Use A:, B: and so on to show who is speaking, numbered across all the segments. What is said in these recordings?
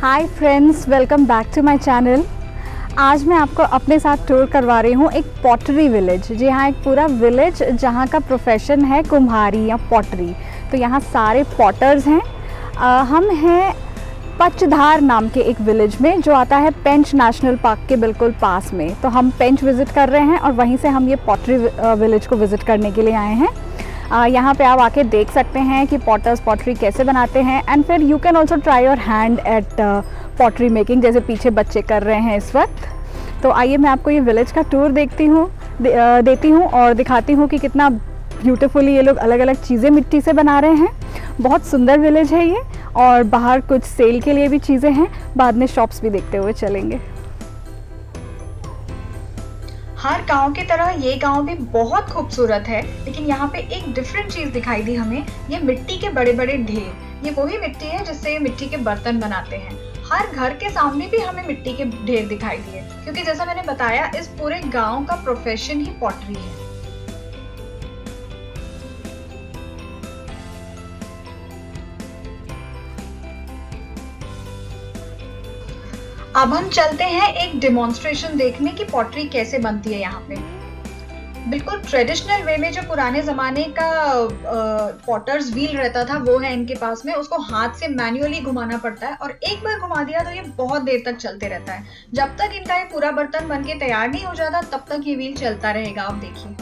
A: Hi friends, welcome back to my channel. आज मैं आपको अपने साथ टूर करवा रही हूँ एक पॉटरी विलेज। जी हाँ, एक पूरा विलेज जहाँ का प्रोफेशन है कुम्हारी या पॉटरी। तो यहाँ सारे पॉटर्स हैं। हम हैं पचधार नाम के एक विलेज में जो आता है पेंच नेशनल पार्क के बिल्कुल पास में। तो हम पेंच विज़िट कर रहे हैं और वहीं से हम ये पॉटरी विलेज को विज़िट करने के लिए आए हैं। यहाँ पे आप आके देख सकते हैं कि पॉटर्स पॉटरी कैसे बनाते हैं एंड फिर you can also try your hand eight pottery making, जैसे पीछे बच्चे कर रहे हैं इस वक्त। तो आइए मैं आपको ये विलेज का टूर देती हूँ और दिखाती हूँ कि कितना ब्यूटीफुली ये लोग अलग अलग चीज़ें मिट्टी से बना रहे हैं। बहुत सुंदर विलेज है ये, और बाहर कुछ सेल के लिए भी चीज़ें हैं। बाद में शॉप्स भी देखते हुए चलेंगे।
B: हर गांव की तरह ये गांव भी बहुत खूबसूरत है, लेकिन यहाँ पे एक डिफरेंट चीज दिखाई दी हमें। ये मिट्टी के बड़े बड़े ढेर, ये वही मिट्टी है जिससे मिट्टी के बर्तन बनाते हैं। हर घर के सामने भी हमें मिट्टी के ढेर दिखाई दिए, क्योंकि जैसा मैंने बताया इस पूरे गांव का प्रोफेशन ही पॉटरी है। अब हम चलते हैं एक डेमोन्स्ट्रेशन देखने की पॉटरी कैसे बनती है यहाँ पे। बिल्कुल ट्रेडिशनल वे में जो पुराने जमाने का पॉटर्स व्हील रहता था वो है इनके पास में। उसको हाथ से मैन्युअली घुमाना पड़ता है और एक बार घुमा दिया तो ये बहुत देर तक चलते रहता है। जब तक इनका ये पूरा बर्तन बनके तैयार नहीं हो जाता तब तक ये व्हील चलता रहेगा। आप देखिए,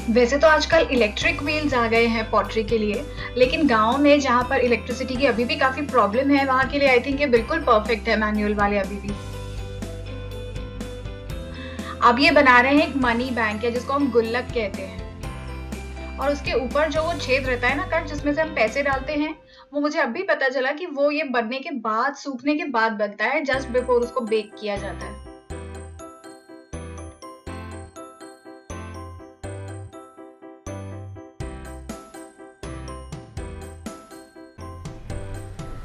B: वैसे तो आजकल इलेक्ट्रिक व्हील्स आ गए हैं पॉटरी के लिए, लेकिन गांव में जहां पर इलेक्ट्रिसिटी की अभी भी काफी प्रॉब्लम है वहां के लिए आई थिंक ये बिल्कुल परफेक्ट है मैनुअल वाले अभी भी। अब ये बना रहे हैं एक मनी बैंक है जिसको हम गुल्लक कहते हैं, और उसके ऊपर जो वो छेद रहता है ना, कट, जिसमें से हम पैसे डालते हैं, वो मुझे अभी पता चला कि वो ये बनने के बाद, सूखने के बाद बनता है, जस्ट बिफोर उसको बेक किया जाता है।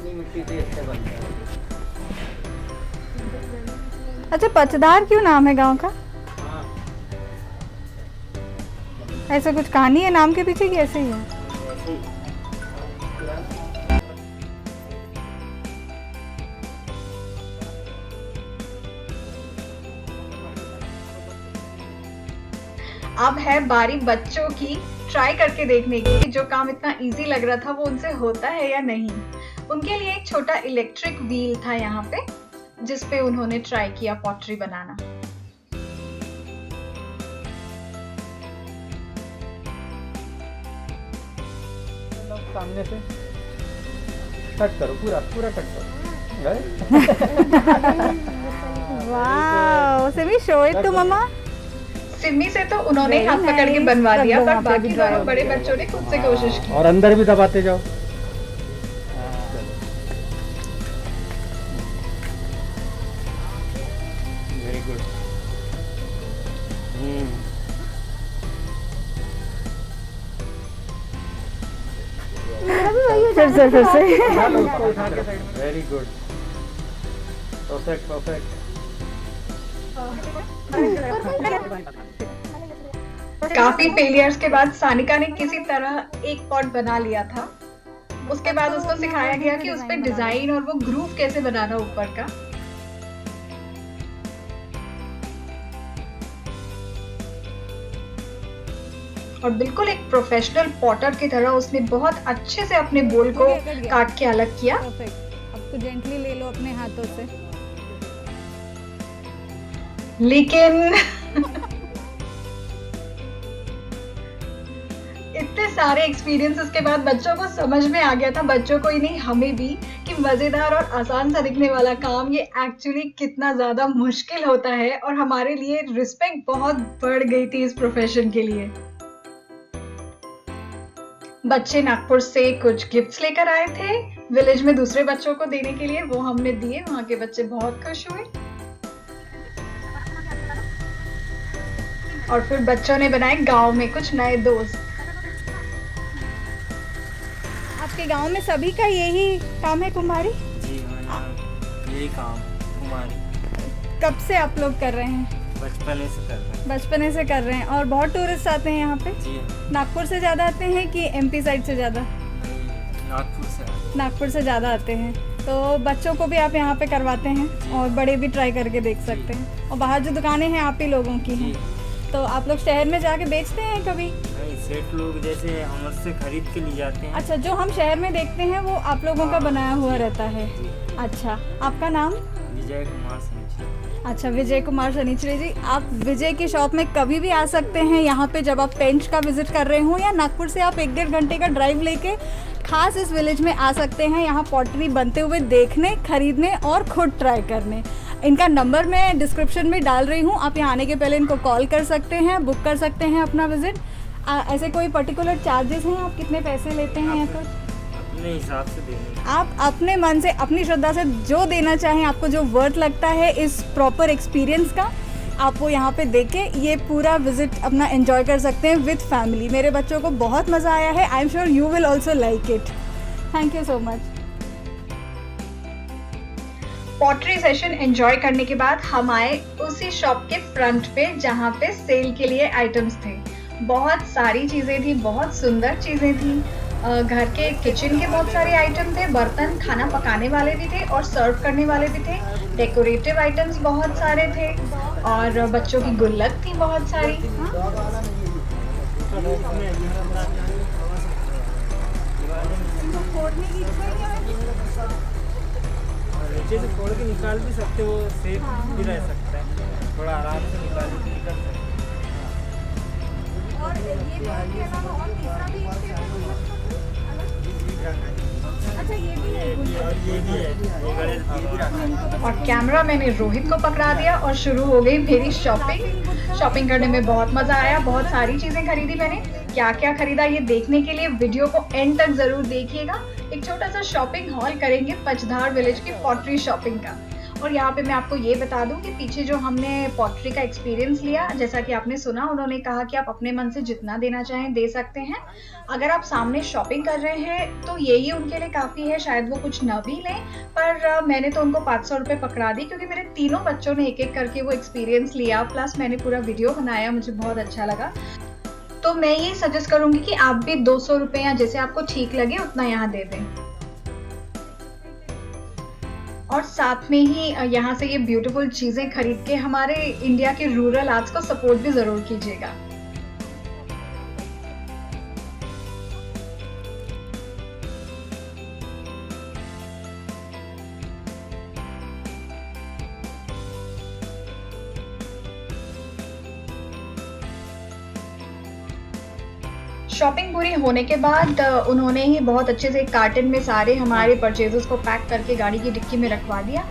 C: मिट्टी से अच्छा बनता है।
A: अच्छा, पचधार क्यों नाम है गांव का?
C: हाँ।
A: ऐसा कुछ कहानी है नाम के पीछे कि ऐसे ही है?
B: अब है बारी बच्चों की ट्राई करके देखने की कि जो काम इतना इजी लग रहा था वो उनसे होता है या नहीं। उनके लिए एक छोटा इलेक्ट्रिक व्हील था यहाँ पे, जिस पे उन्होंने ट्राई किया पॉटरी बनाना।
C: सामने से कट करो, पूरा पूरा कट करो।
A: Wow, Simi show it to mumma.
B: Simi से तो उन्होंने हाथ पकड़ के बनवा दिया, पर बाकी दोनों बड़े बच्चों ने खुद से कोशिश की।
C: और अंदर भी दबाते जाओ। Very good.
A: फिर से
C: वेरी गुड, परफेक्ट परफेक्ट।
B: काफी फेलियर्स के बाद सानिका ने किसी तरह एक पॉट बना लिया था। उसके बाद उसको सिखाया गया कि उस पे डिजाइन और वो ग्रूव कैसे बनाना ऊपर का। और बिल्कुल एक प्रोफेशनल पॉटर की तरह उसने बहुत अच्छे से अपने बोल को काट के अलग किया।
A: अब तो जेंटली ले लो अपने हाथों से।
B: लेकिन इतने सारे एक्सपीरियंसेस के बाद बच्चों को समझ में आ गया था, बच्चों को ही नहीं हमें भी, कि मजेदार और आसान सा दिखने वाला काम ये एक्चुअली कितना ज्यादा मुश्किल होता है। और हमारे लिए रिस्पेक्ट बहुत बढ़ गई थी इस प्रोफेशन के लिए। बच्चे नागपुर से कुछ गिफ्ट्स लेकर आए थे विलेज में दूसरे बच्चों को देने के लिए, वो हमने दिए। वहाँ के बच्चे बहुत खुश हुए। और फिर बच्चों ने बनाए गांव में कुछ नए दोस्त।
A: आपके गांव में सभी का यही काम है कुम्हारी?
D: जी हाँ, यही काम कुमारी
A: कब से आप लोग कर रहे हैं?
D: बचपने से कर रहे
A: बचपने से कर रहे हैं। और बहुत टूरिस्ट आते हैं यहाँ पे?
D: हैं। जी हाँ,
A: नागपुर से ज़्यादा आते हैं कि एमपी साइड से ज़्यादा?
D: नागपुर से
A: नागपुर से ज़्यादा आते हैं। तो बच्चों को भी आप यहाँ पे करवाते हैं और बड़े भी ट्राई करके देख सकते हैं। और बाहर जो दुकानें हैं आप ही लोगों की
D: जी
A: हैं। तो आप लोग शहर में जाके बेचते हैं कभी?
D: नहीं, सेठ लोग जैसे हमसे खरीद के ले जाते हैं।
A: अच्छा, जो हम शहर में देखते हैं वो आप लोगों का बनाया हुआ रहता है।
D: जी,
A: अच्छा, आपका नाम?
D: विजय कुमार सनीचर।
A: अच्छा, विजय कुमार शनिचरी जी, आप विजय की शॉप में कभी भी आ सकते हैं यहाँ पे जब आप पेंच का विजिट कर रहे हो, या नागपुर से आप 1-1.5 घंटे का ड्राइव लेके खास इस विलेज में आ सकते हैं यहाँ पॉटरी बनते हुए देखने, खरीदने और खुद ट्राई करने। इनका नंबर मैं डिस्क्रिप्शन में डाल रही हूँ, आप यहाँ आने के पहले इनको कॉल कर सकते हैं, बुक कर सकते हैं अपना विजिट। ऐसे कोई पर्टिकुलर चार्जेस हैं? आप कितने पैसे लेते हैं यहाँ पर?
D: अपने हिसाब से देंगे।
A: आप अपने मन से, अपनी श्रद्धा से जो देना चाहें, आपको जो वर्थ लगता है इस प्रॉपर एक्सपीरियंस का, आप वो यहाँ पे देके ये पूरा विजिट अपना एंजॉय कर सकते हैं विद फैमिली। मेरे बच्चों को बहुत मज़ा आया है। I am sure you will also like it. Thank you so much.
B: Pottery session enjoy करने के बाद हम आए उसी शॉप के फ्रंट पे जहाँ पे सेल के लिए आइटम्स थे। बहुत सारी चीज़ें थी, बहुत सुंदर चीज़ें थी। घर के किचन के बहुत सारे आइटम थे, बर्तन खाना पकाने वाले भी थे और सर्व करने वाले भी थे। डेकोरेटिव आइटम्स बहुत सारे थे और बच्चों की गुल्लक थी बहुत सारी।
D: नीचे से फोड़ के निकाल भी सकते, वो सेफ भी रह सकता है, थोड़ा आराम से निकाल सकते हैं।
A: और ये भी के अलावा और तीसरा भी अच्छा, ये भी है।
D: और ये भी है, ये गणेश भगवान।
B: और कैमरा मैंने रोहित को पकड़ा दिया और शुरू हो गई मेरी शॉपिंग। शॉपिंग करने में बहुत मज़ा आया, बहुत सारी चीज़ें खरीदी मैंने। क्या क्या खरीदा ये देखने के लिए वीडियो को एंड तक ज़रूर देखिएगा। एक छोटा सा शॉपिंग हॉल करेंगे पचधार विलेज की पॉटरी शॉपिंग का। और यहाँ पे मैं आपको ये बता दूं कि पीछे जो हमने पॉटरी का एक्सपीरियंस लिया, जैसा कि आपने सुना, उन्होंने कहा कि आप अपने मन से जितना देना चाहें दे सकते हैं। अगर आप सामने शॉपिंग कर रहे हैं तो यही उनके लिए काफ़ी है, शायद वो कुछ न भी लें, पर मैंने तो उनको 500 रुपये पकड़ा दी क्योंकि मेरे तीनों बच्चों ने एक एक करके वो एक्सपीरियंस लिया, प्लस मैंने पूरा वीडियो बनाया, मुझे बहुत अच्छा लगा। तो मैं ये सजेस्ट करूँगी कि आप भी 200 रुपये या जैसे आपको ठीक लगे उतना यहाँ दे दें। और साथ में ही यहाँ से ये ब्यूटीफुल चीज़ें खरीद के हमारे इंडिया के रूरल आर्ट्स को सपोर्ट भी ज़रूर कीजिएगा। शॉपिंग पूरी होने के बाद उन्होंने ही बहुत अच्छे से कार्टन में सारे हमारे परचेजेस को पैक करके गाड़ी की डिक्की में रखवा दिया।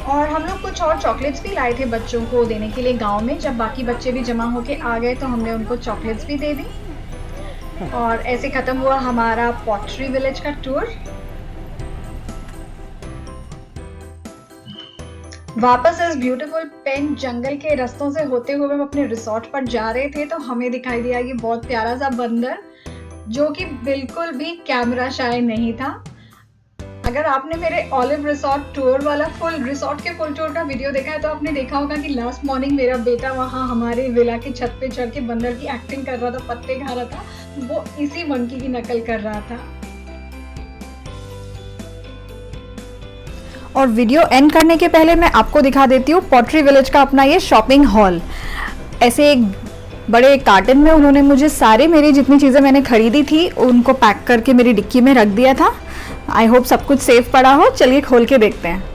B: और हम लोग कुछ और चॉकलेट्स भी लाए थे बच्चों को देने के लिए गांव में। जब बाकी बच्चे भी जमा होके आ गए तो हमने उनको चॉकलेट्स भी दे दी। और ऐसे ख़त्म हुआ हमारा पॉटरी विलेज का टूर। वापस इस ब्यूटीफुल पेंच जंगल के रास्तों से होते हुए हम अपने रिसोर्ट पर जा रहे थे तो हमें दिखाई दिया ये बहुत प्यारा सा बंदर, जो कि बिल्कुल भी कैमरा शाय नहीं था। अगर आपने मेरे ऑलिव रिसोर्ट टूर वाला रिसोर्ट के फुल टूर का वीडियो देखा है तो आपने देखा होगा कि लास्ट मॉर्निंग मेरा बेटा वहाँ हमारे विला की छत पे चढ़ के बंदर की एक्टिंग कर रहा था, पत्ते खा रहा था। वो इसी मंकी की नकल कर रहा था।
A: और वीडियो एंड करने के पहले मैं आपको दिखा देती हूँ पॉटरी विलेज का अपना ये शॉपिंग हॉल। ऐसे एक बड़े कार्टन में उन्होंने मुझे सारे मेरी जितनी चीज़ें मैंने खरीदी थी उनको पैक करके मेरी डिक्की में रख दिया था। आई होप सब कुछ सेफ पड़ा हो। चलिए खोल के देखते हैं।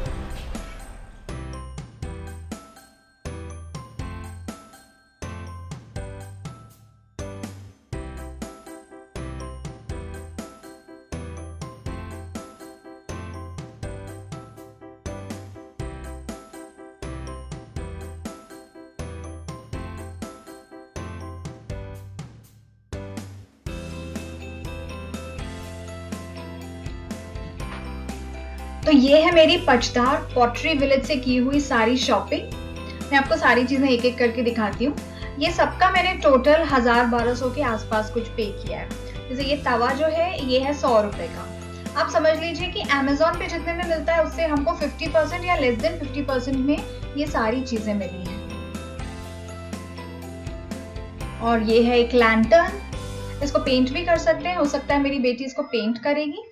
B: तो ये है मेरी पचधार पॉटरी विलेज से की हुई सारी शॉपिंग। मैं आपको सारी चीज़ें एक एक करके दिखाती हूँ। ये सबका मैंने टोटल 1000-1200 के आसपास कुछ पे किया है। जैसे ये तवा जो है ये है 100 रुपए का। आप समझ लीजिए कि अमेज़न पे जितने में मिलता है उससे हमको 50% या लेस देन 50% में ये सारी चीजें मिली हैं। और ये है एक लैंटर्न, इसको पेंट भी कर सकते हैं, हो सकता है मेरी बेटी इसको पेंट करेगी।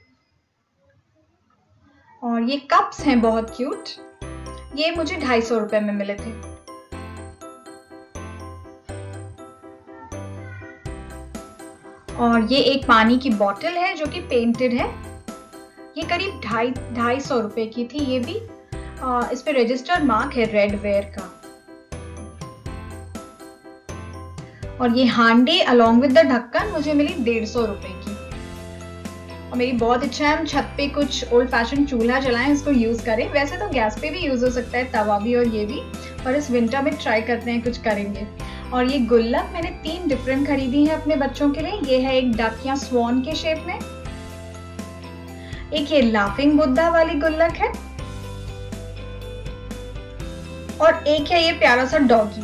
B: और ये कप्स हैं बहुत क्यूट, ये मुझे 250 रुपए में मिले थे। और ये एक पानी की बोतल है जो कि पेंटेड है, ये करीब 250 रुपए की थी। ये भी इस पे रजिस्टर्ड मार्क है रेड वेयर का। और ये हांडी अलॉन्ग विद द ढक्कन मुझे मिली 150 रुपए की। और मेरी बहुत इच्छा है हम छत पे कुछ ओल्ड फैशन चूल्हा जलाएं, इसको यूज करें। वैसे तो गैस पे भी यूज हो सकता है, तवा भी और ये भी, पर इस विंटर में ट्राई करते हैं, कुछ करेंगे। और ये गुल्लक मैंने 3 डिफरेंट खरीदी है अपने बच्चों के लिए। ये है एक डक या स्वॉन के शेप में, एक ये लाफिंग बुद्धा वाली गुल्लक है, और एक है ये प्यारा सा डॉगी।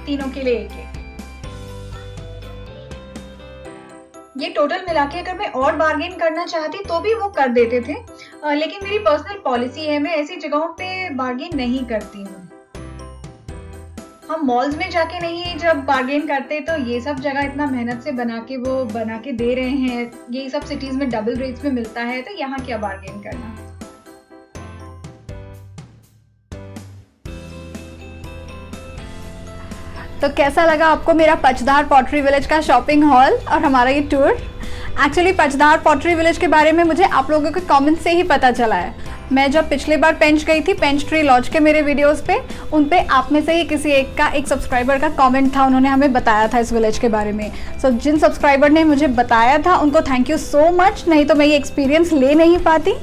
B: तीनों के लिए एक। ये टोटल मिला के अगर मैं और बार्गेन करना चाहती तो भी वो कर देते थे, लेकिन मेरी पर्सनल पॉलिसी है, मैं ऐसी जगहों पे बार्गेन नहीं करती हूँ। हम मॉल्स में जाके नहीं जब बार्गेन करते, तो ये सब जगह इतना मेहनत से बना के दे रहे हैं, ये सब सिटीज में डबल रेट्स में मिलता है, तो यहाँ क्या बार्गेन करना।
A: तो कैसा लगा आपको मेरा पचधार पॉटरी विलेज का शॉपिंग हॉल और हमारा ये टूर? एक्चुअली पचधार पॉटरी विलेज के बारे में मुझे आप लोगों के कमेंट से ही पता चला है। मैं जब पिछली बार पेंच गई थी, पेंच ट्री लॉज के मेरे वीडियोस पे, उन पे आप में से ही किसी एक सब्सक्राइबर का कमेंट था, उन्होंने हमें बताया था इस विलेज के बारे में। सो जिन सब्सक्राइबर ने मुझे बताया था उनको थैंक यू सो मच, नहीं तो मैं ये एक्सपीरियंस ले नहीं पाती।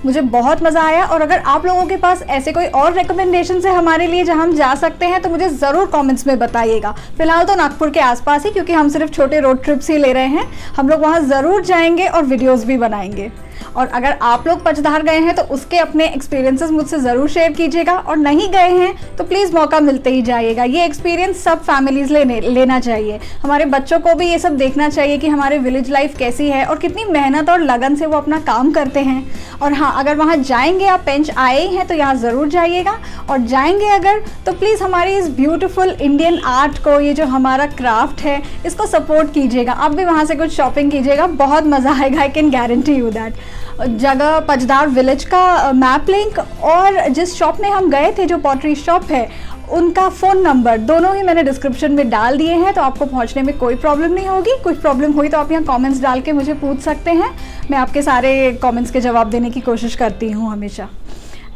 A: मुझे बहुत मज़ा आया। और अगर आप लोगों के पास ऐसे कोई और रिकमेंडेशन है हमारे लिए जहां हम जा सकते हैं तो मुझे ज़रूर कमेंट्स में बताइएगा। फिलहाल तो नागपुर के आसपास ही, क्योंकि हम सिर्फ छोटे रोड ट्रिप्स ही ले रहे हैं, हम लोग वहां ज़रूर जाएंगे और वीडियोस भी बनाएंगे। और अगर आप लोग पचधार गए हैं तो उसके अपने एक्सपीरियंसेस मुझसे ज़रूर शेयर कीजिएगा, और नहीं गए हैं तो प्लीज़ मौका मिलते ही जाइएगा। ये एक्सपीरियंस सब फैमिलीज़ लेना चाहिए। हमारे बच्चों को भी ये सब देखना चाहिए कि हमारे विलेज लाइफ कैसी है और कितनी मेहनत और लगन से वो अपना काम करते हैं। और हाँ, अगर वहाँ जाएंगे, आप पेंच आए ही हैं तो यहाँ ज़रूर जाइएगा, और जाएंगे अगर तो प्लीज़ हमारी इस ब्यूटीफुल इंडियन आर्ट को, ये जो हमारा क्राफ्ट है, इसको सपोर्ट कीजिएगा। आप भी वहाँ से कुछ शॉपिंग कीजिएगा, बहुत मज़ा आएगा, I can guarantee you that. जगह पचधार विलेज का मैप लिंक और जिस शॉप में हम गए थे, जो पॉटरी शॉप है, उनका फ़ोन नंबर दोनों ही मैंने डिस्क्रिप्शन में डाल दिए हैं, तो आपको पहुंचने में कोई प्रॉब्लम नहीं होगी। कुछ प्रॉब्लम हुई तो आप यहाँ कमेंट्स डाल के मुझे पूछ सकते हैं, मैं आपके सारे कमेंट्स के जवाब देने की कोशिश करती हूँ हमेशा।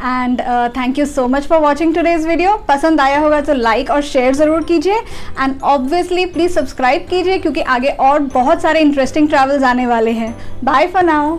A: And thank you so much for watching today's video. पसंद आया होगा तो लाइक और शेयर ज़रूर कीजिए, एंड ऑब्वियसली प्लीज़ सब्सक्राइब कीजिए, क्योंकि आगे और बहुत सारे इंटरेस्टिंग ट्रैवल्स आने वाले हैं। Bye for now.